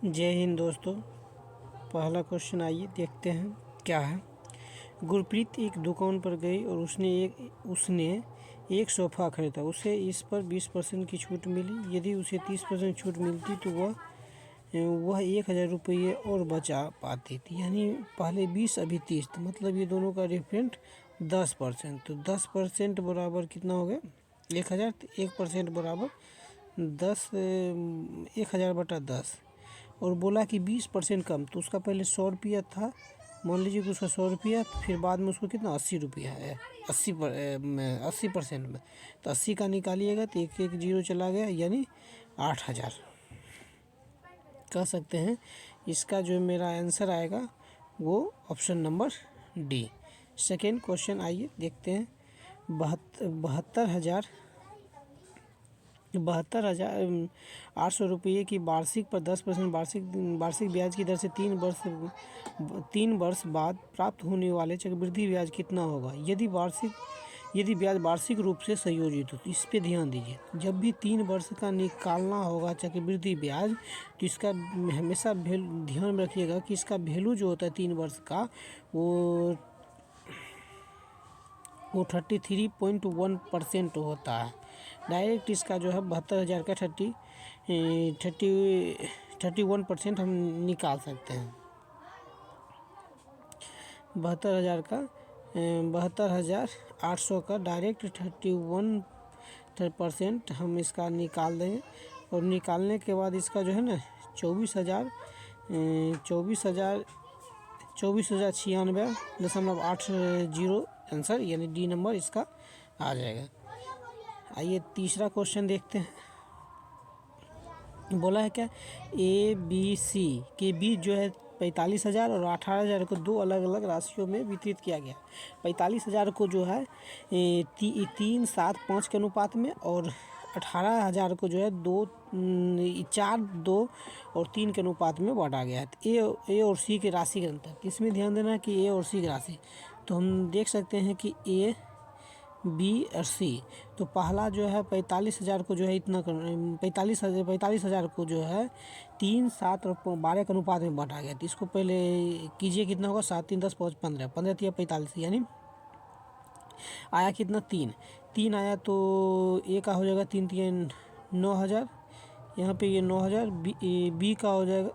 जय हिंद दोस्तों। पहला क्वेश्चन आइए देखते हैं क्या है। गुरप्रीत एक दुकान पर गई और उसने एक सोफ़ा खरीदा। उसे इस पर 20% की छूट मिली। यदि उसे 30% छूट मिलती तो वह 1000 रुपये और बचा पाती थी। यानी पहले 20 अभी 30, तो मतलब ये दोनों का डिफरेंट 10%। तो 10% बराबर कितना हो गया 1000। 1% बराबर 10, 1000/10। और बोला कि 20% कम, तो उसका पहले 100 रुपया था। मान लीजिए कि उसका 100 रुपया, फिर बाद में उसको कितना 80 रुपया है। 80% में तो 80 का निकालिएगा तो एक एक जीरो चला गया, यानी 8000 कह सकते हैं। इसका जो मेरा आंसर आएगा वो option number D. Second question आइए देखते हैं। 72,800 रुपये की वार्षिक पर 10% वार्षिक ब्याज की दर से 3 वर्ष बाद प्राप्त होने वाले चक्रवृद्धि ब्याज कितना होगा। यदि ब्याज वार्षिक रूप से संयोजित हो तो इस पे ध्यान दीजिए। जब भी 3 वर्ष का निकालना होगा चक्रवृद्धि ब्याज, तो इसका हमेशा ध्यान में रखिएगा कि इसका वैल्यू जो होता है 3 वर्ष का वो 33.1% होता है। डायरेक्ट इसका जो है 72,000 का 31% हम निकाल सकते हैं। 72,800 का डायरेक्ट 31% हम इसका निकाल देंगे। और निकालने के बाद इसका जो है ना 24,096.80 आंसर, यानी डी नंबर इसका आ जाएगा। आइए तीसरा क्वेश्चन देखते हैं। बोला है क्या, ABC के बीच जो है 45,000 और 18,000 को दो अलग अलग राशियों में वितरित किया गया। 45,000 को जो है 3-7-5 के अनुपात में, और 18,000 को जो है 4-2 और 3 के अनुपात में बांटा गया है। तो ए और सी के राशि के अंतर, इसमें ध्यान देना है कि ए और सी की राशि। तो हम देख सकते हैं कि ए, बी और सी। तो पहला जो है 45,000 को जो है इतना 45,000 को जो है 3, 7 और 12 के अनुपात में बांटा गया। तो इसको पहले कीजिए, कितना होगा 7, 3, 10, 5, 15, 15 या 45, यानी आया कितना 3 आया। तो ए का हो जाएगा 3 3 9,000। यहाँ पे ये 9,000। बी का हो जाएगा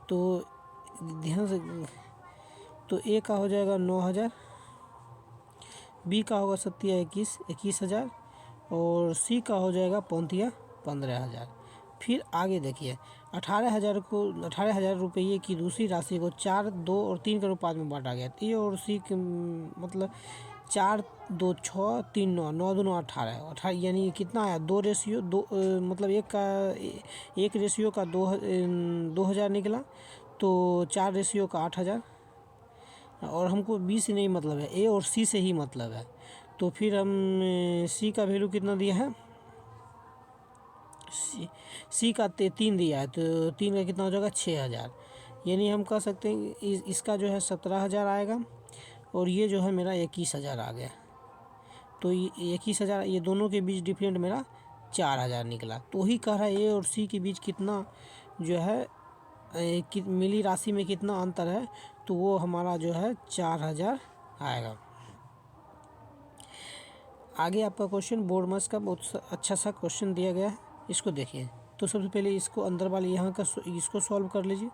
तो ध्यान से, तो ए का हो जाएगा 9,000, बी का होगा 21,000 और सी का हो जाएगा 15,000। फिर आगे देखिए 18,000 रुपये की दूसरी राशि को 4, 2 और 3 के अनुपात में बांटा गया। ए और सी के मतलब 4, 2, 6, 3, 9, 9 दूनी 18, यानी कितना आया 2 रेशियो 2, मतलब एक रेशियो का 2,000 निकला। तो 4 रेशियो का 8,000। और हमको बी से नहीं मतलब है, ए और सी से ही मतलब है। तो फिर हम सी का वैल्यू कितना दिया है, सी का 3 दिया है। तो 3 का कितना हो जाएगा 6,000। यानी हम कह सकते हैं इसका जो है 17,000 आएगा, और ये जो है मेरा 21,000 आ गया। तो 21,000, ये दोनों के बीच डिफरेंट मेरा 4,000 निकला। तो वही कह रहा है ए और सी के बीच कितना जो है मिली राशि में कितना अंतर है। तो वो हमारा जो है 4,000 आएगा। आगे आपका क्वेश्चन बोर्ड मास का बहुत अच्छा सा क्वेश्चन दिया गया है, इसको देखिए। तो सबसे पहले इसको अंदर वाले यहाँ का इसको सॉल्व कर लीजिए,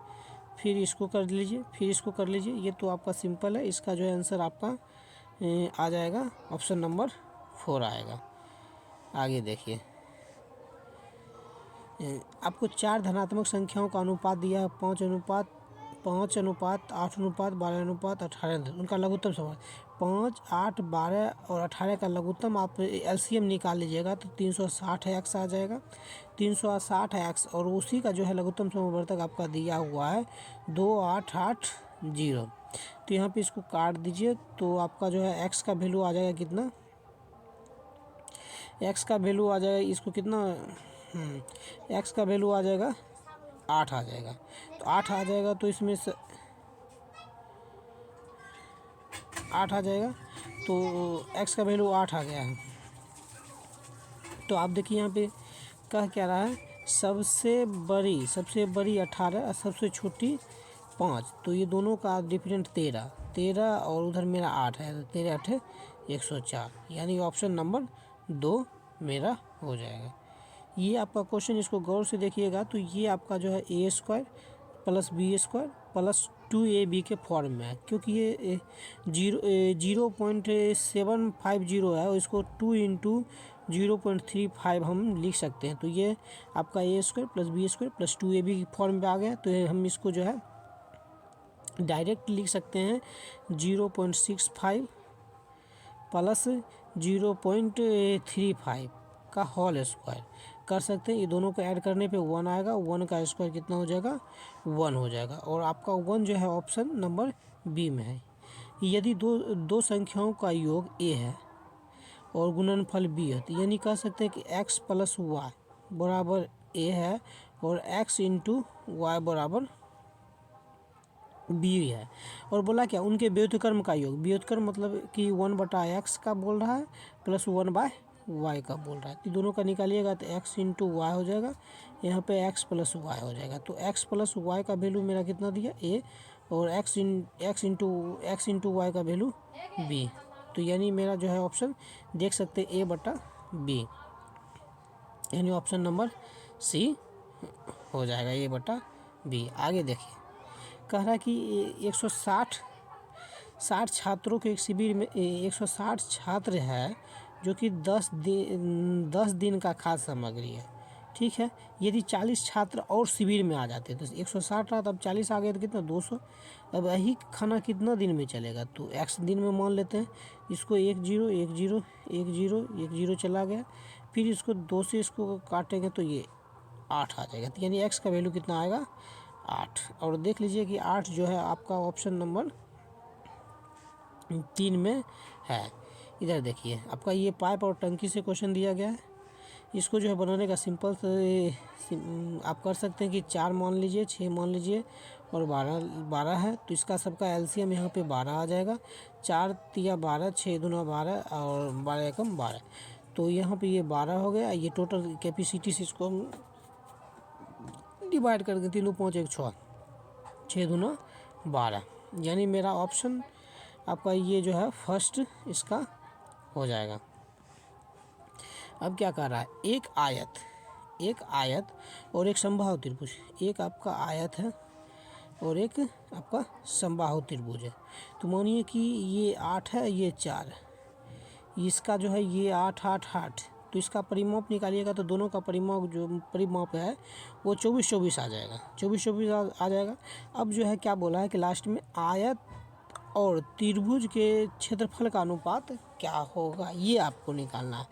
फिर इसको कर लीजिए, फिर इसको कर लीजिए। ये तो आपका सिंपल है। इसका जो है आंसर आपका आ जाएगा ऑप्शन नंबर 4 आएगा। आगे देखिए, आपको 4 धनात्मक संख्याओं का अनुपात दिया है, 5 अनुपात 8 अनुपात 12 अनुपात 18। उनका लघुत्तम समान 5, 8, 12 और 18 का लघुत्तम आप एलसीएम निकाल लीजिएगा तो 360x आ जाएगा। 360x, और उसी का जो है लघुत्तम समवर्तक आपका दिया हुआ है 2880। तो यहाँ पे इसको काट दीजिए, तो आपका जो है x का वैल्यू आ जाएगा कितना, x का वैल्यू आ जाएगा इसको कितना, x का वैल्यू आ जाएगा 8 आ जाएगा। तो 8 आ जाएगा, तो इसमें से 8 आ जाएगा, तो x का वैल्यू 8 आ गया है। तो आप देखिए यहाँ पे कह क्या रहा है, सबसे बड़ी 18 और सबसे छोटी 5, तो ये दोनों का डिफरेंट 13 और उधर मेरा 8 है, तो 13 8 104, यानी ऑप्शन नंबर 2 मेरा हो जाएगा। ये आपका क्वेश्चन, इसको गौर से देखिएगा। तो ये आपका जो है a² + b² + 2ab के फॉर्म में है, क्योंकि ये 0.750 है और इसको 2 × 0.35 हम लिख सकते हैं। तो ये आपका a² + b² + 2ab की फॉर्म में आ गया। तो हम इसको जो है डायरेक्ट लिख सकते हैं 0.65 + 0.35 का होल स्क्वायर कर सकते हैं। ये दोनों को ऐड करने पे 1 आएगा, 1 का स्क्वायर कितना हो जाएगा, 1 हो जाएगा। और आपका 1 जो है ऑप्शन नंबर बी में है। यदि दो संख्याओं का योग a है और गुणनफल b है, तो यानी कह सकते हैं कि x + y बराबर a है और x × y बराबर b है। और बोला क्या, उनके व्युत्क्रम का योग, व्युत्क्रम मतलब कि 1/x का बोल रहा है + 1/y का बोल रहा है। तो दोनों का निकालिएगा तो x × y हो जाएगा, यहाँ पे x + y हो जाएगा। तो x + y का वैल्यू मेरा कितना दिया a, और x × y का वैल्यू b। तो यानी मेरा जो है ऑप्शन देख सकते हैं a/b, यानी ऑप्शन नंबर सी हो जाएगा a/b। आगे देखिए, कह रहा है कि 160 छात्रों के एक शिविर में 160 छात्र है, जो कि 10 दिन का खाद्य सामग्री है, ठीक है। यदि 40 छात्र और शिविर में आ जाते तो 160 रहा, तब 40 आ गए तो कितना 200। अब यही खाना कितना दिन में चलेगा, तो x दिन में मान लेते हैं। इसको 1 0 1 0 1 0 1 0 चला गया, फिर इसको 2 से इसको काटेंगे तो ये 8 आ जाएगा। तो यानी x का वैल्यू कितना आएगा, 8। और देख लीजिए कि 8 जो है आपका ऑप्शन नंबर 3 में है। इधर देखिए, आपका ये पाइप और टंकी से क्वेश्चन दिया गया है। इसको जो है बनाने का सिंपल आप कर सकते हैं कि 4 मान लीजिए, 6 मान लीजिए और 12 है। तो इसका सबका एलसीएम यहाँ पे 12 आ जाएगा। 4 × 12, 6 × 12 और 12 × 12, तो यहाँ पे ये 12 हो गया। ये टोटल कैपेसिटी से इसको हम डिवाइड करके 3 × 5 = 6, 6 × 12, यानी मेरा ऑप्शन आपका ये जो है फर्स्ट इसका हो जाएगा। अब क्या कर रहा है, एक आयत और एक समबाहु त्रिभुज, एक आपका आयत है और एक आपका समबाहु त्रिभुज है। तो मानिए कि ये 8 है, ये 4 है, इसका जो है ये 8 8 8, तो इसका परिमाप निकालिएगा तो दोनों का परिमाप है वो 24 24 आ जाएगा, 24 24 आ जाएगा। अब जो है क्या बोला है कि लास्ट में आयत और त्रिभुज के क्षेत्रफल का अनुपात क्या होगा, ये आपको निकालना है।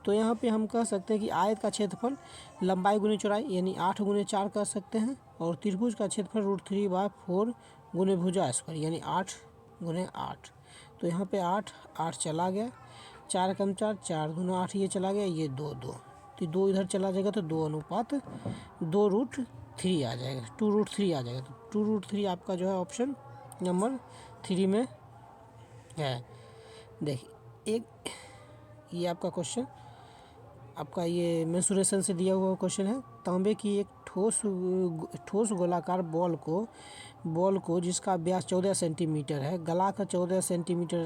तो यहाँ पे हम कह सकते हैं कि आयत का क्षेत्रफल लंबाई गुने चौड़ाई यानी 8 × 4 कर सकते हैं, और त्रिभुज का क्षेत्रफल √3/4 × भुजा स्क्वायर यानी 8 × 8। तो यहाँ पे 8 8 चला गया, 4 × 4 4 × 8 ये चला गया, ये 2 2, तो 2 इधर चला जाएगा तो 2:2 आ जाएगा, 2√3 आ जाएगा। तो 2√3 आपका जो है ऑप्शन नंबर 3 में है। देखिए, एक ये आपका क्वेश्चन आपका ये मेंसुरेशन से दिया हुआ क्वेश्चन है। तांबे की एक ठोस गोलाकार बॉल को जिसका व्यास 14 सेंटीमीटर है, गला का 14 सेंटीमीटर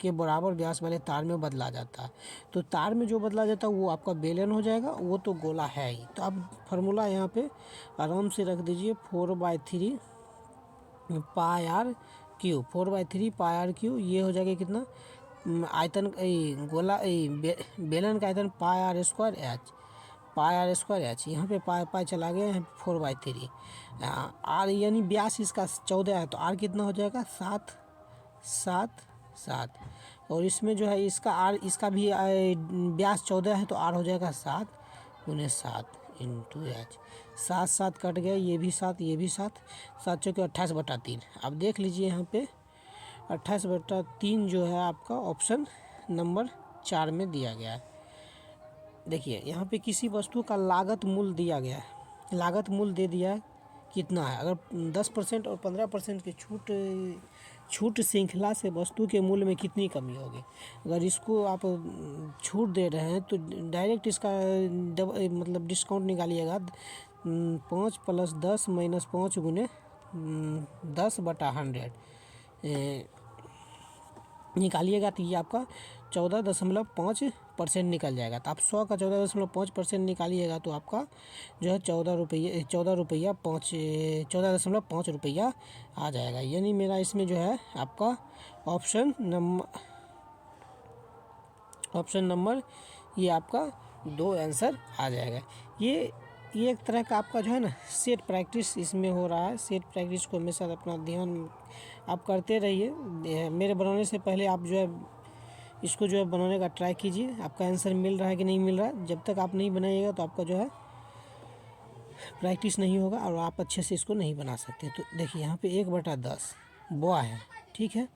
के बराबर व्यास वाले तार में बदला जाता है। तो तार में जो बदला जाता है वो आपका बेलन हो जाएगा, वो तो गोला है ही। तो आप फार्मूला यहाँ पे आराम से रख दीजिए, 4/3 πr क्यू, 4/3 πr क्यू, ये हो जाएगा कितना, आयतन बेलन का आयतन πr²h, यहाँ पे पाई चला गया है 4/3। आर यानी व्यास इसका 14 है, तो आर कितना हो जाएगा 7 7 7, और इसमें जो है इसका भी व्यास 14 है, तो आर हो जाएगा 7 × 7 × h। 7 7 कट गया, ये भी 7 ये भी 7, 7 चौके 28/3। अब देख लीजिए यहाँ पे 28/3 जो है आपका ऑप्शन नंबर 4 में दिया गया है। देखिए यहाँ पे किसी वस्तु का लागत मूल्य दिया गया है, लागत मूल्य दे दिया है कितना है। अगर 10% और 15% की छूट श्रृंखला से वस्तु के मूल्य में कितनी कमी होगी। अगर इसको आप छूट दे रहे हैं तो डायरेक्ट इसका मतलब डिस्काउंट निकालिएगा। 5 + 10 - 5 × 10/100 निकालिएगा तो ये आपका 14.5% निकल जाएगा। तो आप 100 का 14.5% निकालिएगा तो आपका जो है 14.5 रुपया आ जाएगा। यानी मेरा इसमें जो है आपका ऑप्शन नंबर ये आपका 2 आंसर आ जाएगा। ये एक तरह का आपका जो है ना सेट प्रैक्टिस इसमें हो रहा है। सेट प्रैक्टिस को हमेशा अपना ध्यान आप करते रहिए। मेरे बनाने से पहले आप जो है इसको जो है बनाने का ट्राई कीजिए। आपका आंसर मिल रहा है कि नहीं मिल रहा है। जब तक आप नहीं बनाइएगा तो आपका जो है प्रैक्टिस नहीं होगा और आप अच्छे से इसको नहीं बना सकते। तो देखिए यहाँ पे 1/10 बॉय है, ठीक है,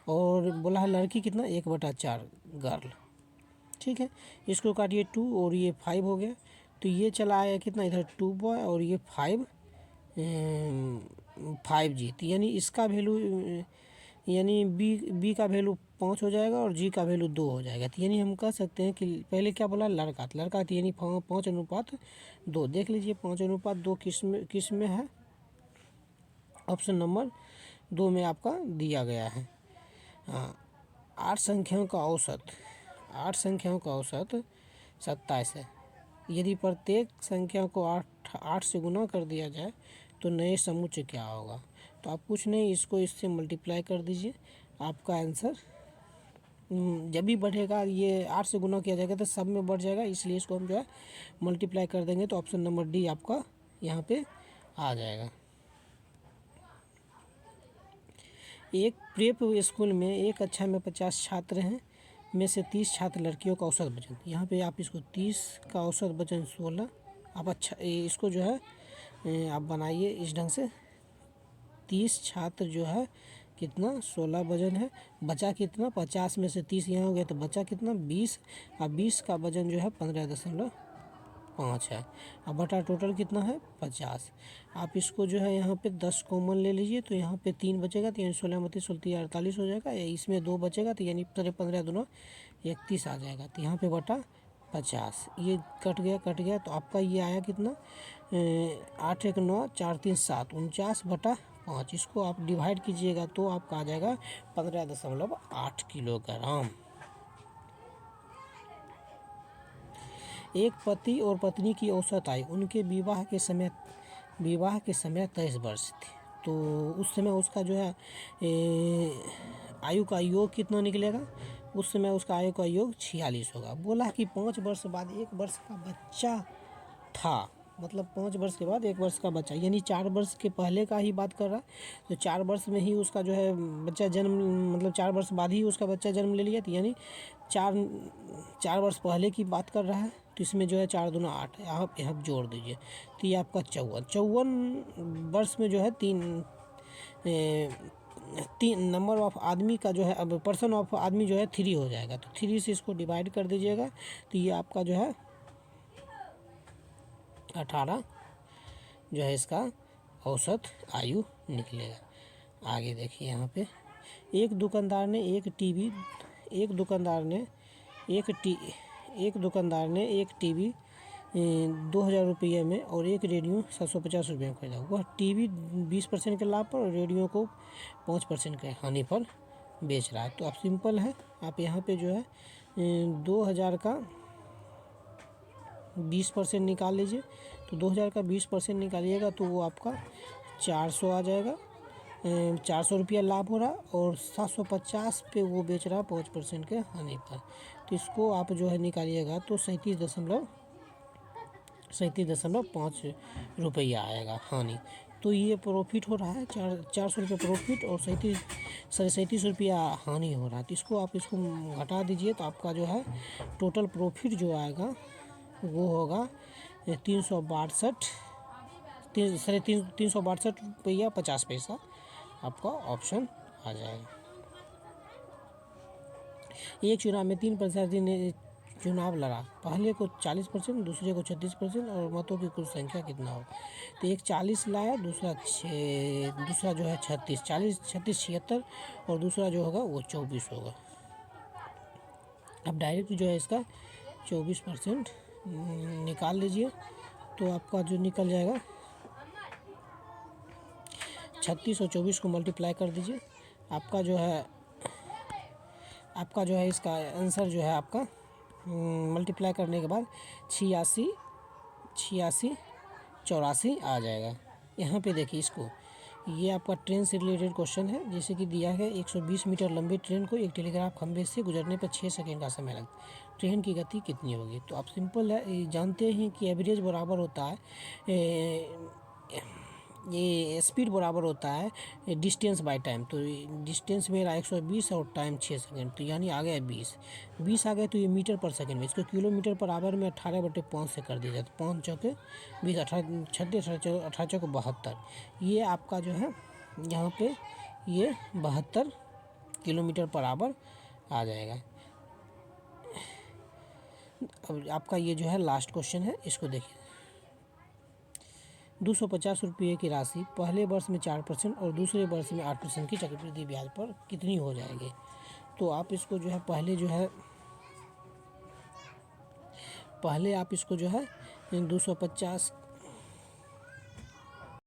और बोला है लड़की कितना 1/4 गर्ल, ठीक है। इसको काटिए 2 और ये 5 हो गया। तो ये चला आया कितना इधर 2 बॉय और ये 5 जी। तो यानी इसका वैल्यू यानी बी का वैल्यू 5 हो जाएगा और जी का वैल्यू 2 हो जाएगा। तो यानी हम कह सकते हैं कि पहले क्या बोला लड़का तो यानी 5:2। देख लीजिए 5:2 किस में है। ऑप्शन नंबर 2 में आपका दिया गया है। हाँ, 8 संख्याओं का औसत 27 है। यदि प्रत्येक संख्या को 8 से गुना कर दिया जाए तो नए समुच्चय क्या होगा। तो आप कुछ नहीं, इसको इससे मल्टीप्लाई कर दीजिए। आपका आंसर जब भी बढ़ेगा ये 8 से गुना किया जाएगा तो सब में बढ़ जाएगा, इसलिए इसको हम जो है मल्टीप्लाई कर देंगे। तो ऑप्शन नंबर डी आपका यहाँ पे आ जाएगा। एक प्रेप स्कूल में एक कक्षा में 50 छात्र हैं, में से 30 छात्र लड़कियों का औसत वजन। यहाँ पे आप इसको 30 का औसत वजन 16 आप अच्छा इसको जो है आप बनाइए इस ढंग से। 30 छात्र जो है कितना 16 वजन है, बचा कितना 50 में से 30 यहाँ हो गया तो बचा कितना 20 और 20 का वजन जो है 15.5 है। अब बटा टोटल कितना है 50। आप इसको जो है यहाँ पे 10 कॉमन ले लीजिए तो यहाँ पे 3 बचेगा तो यानी 16 × 16 48 हो जाएगा। इसमें 2 बचेगा तो यानी 15 दूना 31 आ जाएगा। तो यहाँ पे बटा 50 ये कट गया तो आपका ये आया कितना 8 × 9 4 3 7 49/5। इसको आप डिवाइड कीजिएगा तो आपका आ जाएगा 15.8 किलोग्राम। एक पति और पत्नी की औसत आयु उनके विवाह के समय 23 वर्ष थी। तो उस समय उसका जो है आयु का योग कितना निकलेगा। उस समय उसका आयु का योग 46 होगा। बोला कि 5 वर्ष बाद 1 वर्ष का बच्चा था, मतलब 5 वर्ष के बाद 1 वर्ष का बच्चा, यानी 4 वर्ष के पहले का ही बात कर रहा है। तो 4 वर्ष में ही उसका जो है बच्चा जन्म, मतलब 4 वर्ष बाद ही उसका बच्चा जन्म ले लिया। तो यानी 4 वर्ष पहले की बात कर रहा है। तो इसमें जो है 4 दूना 8 है, आप यहाँ जोड़ दीजिए तो ये आपका 54 वर्ष में जो है 3 नंबर ऑफ आदमी का जो है अब पर्सन ऑफ आदमी जो है 3 हो जाएगा। तो 3 से इसको डिवाइड कर दीजिएगा तो ये आपका जो है 18 जो है इसका औसत आयु निकलेगा। आगे देखिए यहाँ पे एक दुकानदार ने एक टीवी 2000 रुपये में और एक रेडियो 750 रुपये में खरीदा। वह टीवी 20% के लाभ पर और रेडियो को 5% के हानि पर बेच रहा है। तो आप सिंपल है, आप यहाँ पे जो है 2000 का 20% निकाल लीजिए। तो 2000 का 20% निकालिएगा तो वो आपका 400 आ जाएगा। 400 रुपया लाभ हो रहा और 750 पे वो बेच रहा 5% के हानि पर। तो इसको आप जो है निकालिएगा तो 37.5 रुपया आएगा हानि। तो ये प्रॉफिट हो रहा है 400 रुपये प्रॉफिट और 37 रुपया हानि हो रहा है। तो इसको घटा दीजिए तो आपका जो है टोटल प्रॉफिट जो आएगा वो होगा 362 रुपया 50 पैसा आपका ऑप्शन आ जाएगा। एक चुनाव में 3 चुनाव लड़ा, पहले को 40%, दूसरे को 36% और मतों की कुल संख्या कितना हो। तो एक 40 लाया, दूसरा जो है 36, 40 36 76 और दूसरा जो होगा वो 24 होगा। अब डायरेक्ट जो है इसका 24% निकाल लीजिए, तो आपका जो निकल जाएगा 36 और 24 को मल्टीप्लाई कर दीजिए, आपका जो है इसका आंसर जो है आपका मल्टीप्लाई करने के बाद 86 84 आ जाएगा। यहाँ पे देखिए इसको, ये आपका ट्रेन से रिलेटेड क्वेश्चन है। जैसे कि दिया है 120 मीटर लंबी ट्रेन को एक टेलीग्राफ खंभे से गुजरने पर 6 सेकंड का समय लगता है, ट्रेन की गति कितनी होगी। तो आप सिंपल है, ये जानते हैं कि एवरेज बराबर होता है ये स्पीड बराबर होता है डिस्टेंस बाय टाइम। तो डिस्टेंस मेरा 120 और टाइम 6 सेकंड, तो यानी आ गया 20 आ गए। तो ये मीटर पर सेकंड में, इसको किलोमीटर पर आवर में 18/5 से कर दिया जाता है। 5 चौके 20, 18 36 18 चौके 72, ये आपका जो है यहाँ पे ये 72 किलोमीटर पर आवर आ जाएगा। अब आपका ये जो है लास्ट क्वेश्चन है, इसको देखिए। 250 रुपये की राशि पहले वर्ष में 4% और दूसरे वर्ष में 8% की चक्रवृद्धि ब्याज पर कितनी हो जाएगी। तो आप इसको जो है पहले आप इसको जो है 250